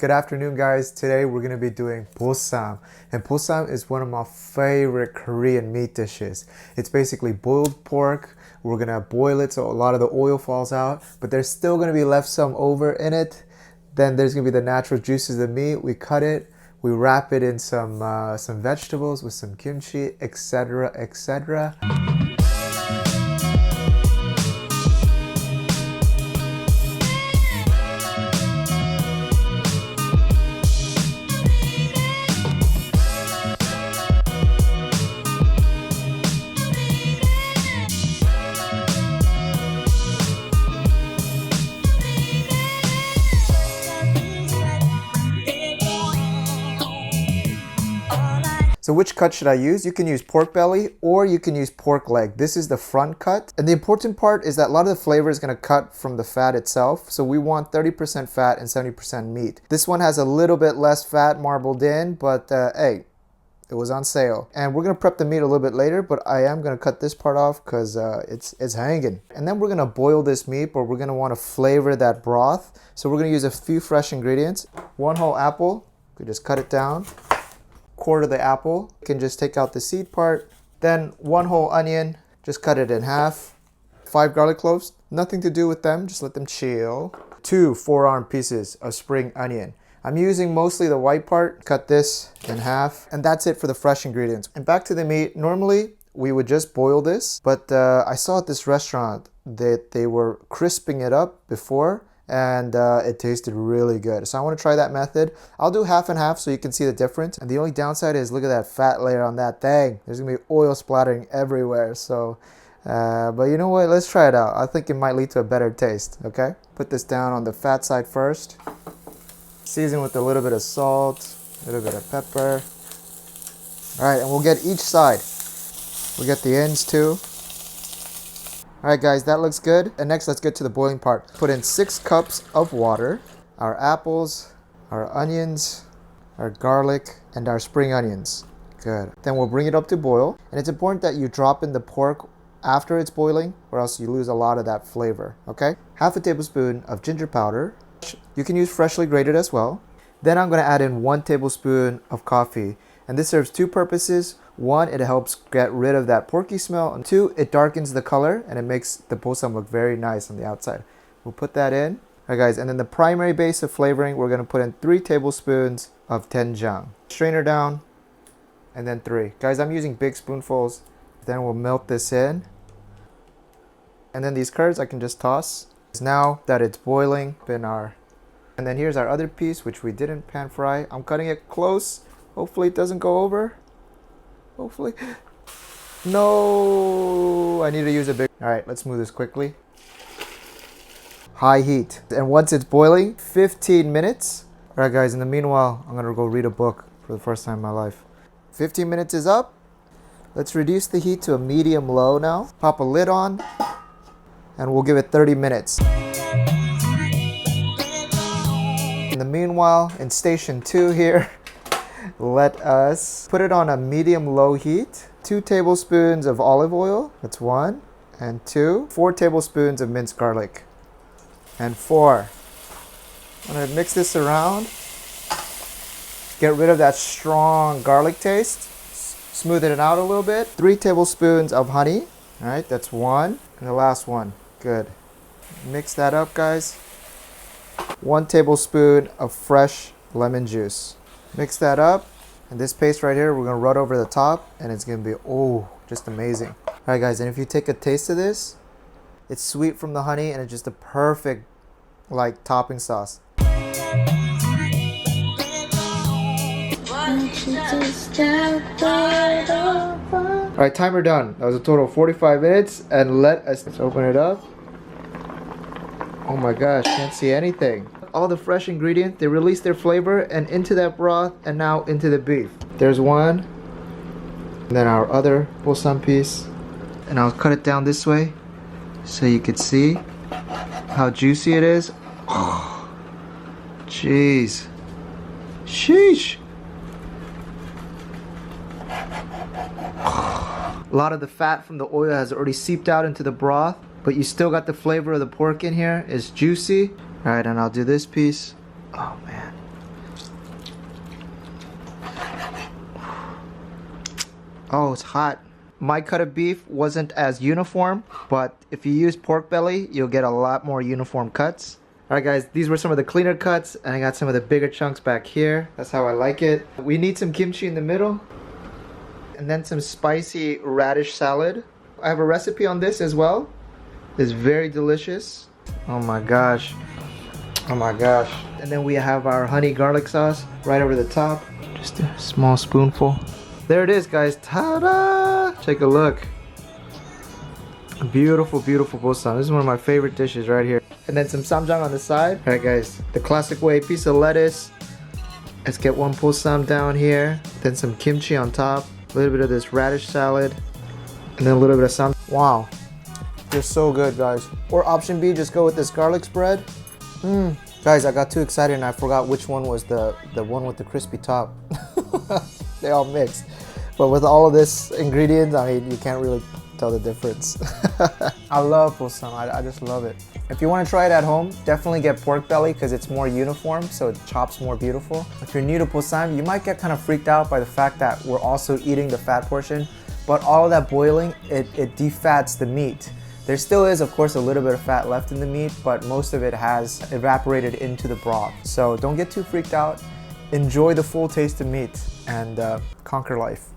Good afternoon, guys. Today we're going to be doing bossam. And bossam is one of my favorite Korean meat dishes. It's basically boiled pork. We're going to boil it so a lot of the oil falls out, but there's still going to be left some over in it. Then there's going to be the natural juices of the meat. We cut it, we wrap it in some vegetables with some kimchi, etc., etc. So which cut should I use? You can use pork belly or you can use pork leg. This is the front cut. And the important part is that a lot of the flavor is going to cut from the fat itself. So we want 30% fat and 70% meat. This one has a little bit less fat marbled in, but hey, it was on sale. And we're going to prep the meat a little bit later, but I am going to cut this part off because it's hanging. And then we're going to boil this meat, but we're going to want to flavor that broth. So we're going to use a few fresh ingredients. 1 whole apple, we just cut it down. Quarter the apple, you can just take out the seed part. Then 1 whole onion, just cut it in half. 5 garlic cloves, nothing to do with them, just let them chill. 2 4-arm pieces of spring onion. I'm using mostly the white part. Cut this in half, and that's it for the fresh ingredients. And back to the meat. Normally we would just boil this, but I saw at this restaurant that they were crisping it up before, and it tasted really good. So I want to try that method. I'll do half and half so you can see the difference. And the only downside is look at that fat layer on that thing. There's gonna be oil splattering everywhere. So, but you know what? Let's try it out. I think it might lead to a better taste. Okay. Put this down on the fat side first. Season with a little bit of salt, a little bit of pepper. All right, and we'll get each side. We'll get the ends too. Alright guys, that looks good. And next let's get to the boiling part. Put in 6 cups of water, our apples, our onions, our garlic, and our spring onions. Good. Then we'll bring it up to boil. And it's important that you drop in the pork after it's boiling, or else you lose a lot of that flavor, okay? Half a tablespoon of ginger powder. You can use freshly grated as well. Then I'm going to add in 1 tablespoon of coffee. And this serves 2 purposes. 1, it helps get rid of that porky smell. And 2, it darkens the color and it makes the bossam look very nice on the outside. We'll put that in. Alright guys, and then the primary base of flavoring, we're going to put in 3 tablespoons of ssamjang. Strainer down, and then 3. Guys, I'm using big spoonfuls. Then we'll melt this in. And then these curds I can just toss. Now that it's boiling, and then here's our other piece, which we didn't pan fry. I'm cutting it close. Hopefully it doesn't go over. Hopefully. No, I need to use a big. All right, let's move this quickly. High heat. And once it's boiling, 15 minutes. All right, guys, in the meanwhile, I'm going to go read a book for the first time in my life. 15 minutes is up. Let's reduce the heat to a medium low now. Pop a lid on, and we'll give it 30 minutes. In the meanwhile, in station 2 here, let us put it on a medium-low heat. 2 tablespoons of olive oil, that's 1, and 2. 4 tablespoons of minced garlic, and 4. I'm gonna mix this around. Get rid of that strong garlic taste. Smooth it out a little bit. 3 tablespoons of honey, all right, that's 1, and the last one, good. Mix that up, guys. 1 tablespoon of fresh lemon juice. Mix that up, and this paste right here, we're gonna rub over the top, and it's gonna be, oh, just amazing. All right, guys, and if you take a taste of this, it's sweet from the honey, and it's just a perfect, like, topping sauce. All right, timer done. That was a total of 45 minutes, and let's open it up. Oh my gosh, can't see anything. All the fresh ingredients, they release their flavor and into that broth and now into the beef. There's one, and then our other bossam piece. And I'll cut it down this way so you could see how juicy it is. Oh, jeez. Sheesh. A lot of the fat from the oil has already seeped out into the broth, but you still got the flavor of the pork in here. It's juicy. All right, and I'll do this piece. Oh man, Oh, it's hot. My cut of beef wasn't as uniform, but if you use pork belly, you'll get a lot more uniform cuts. Alright guys, these were some of the cleaner cuts, and I got some of the bigger chunks back here. That's how I like it. We need some kimchi in the middle, and then some spicy radish salad. I have a recipe on this as well. It's very delicious. Oh my gosh. Oh my gosh. And then we have our honey garlic sauce right over the top. Just a small spoonful. There it is, guys. Ta-da! Take a look. Beautiful, beautiful bossam. This is one of my favorite dishes right here. And then some ssamjang on the side. Alright guys, the classic way, piece of lettuce. Let's get one bossam down here. Then some kimchi on top. A little bit of this radish salad. And then a little bit of sam. Wow. They're so good, guys. Or option B, just go with this garlic spread. Guys, I got too excited and I forgot which one was the one with the crispy top. They all mixed. But with all of this ingredients, I mean, you can't really tell the difference. I love bossam. I just love it. If you want to try it at home, definitely get pork belly because it's more uniform, so it chops more beautiful. If you're new to bossam, you might get kind of freaked out by the fact that we're also eating the fat portion, but all of that boiling, it defats the meat. There still is, of course, a little bit of fat left in the meat, but most of it has evaporated into the broth. So don't get too freaked out. Enjoy the full taste of meat and conquer life.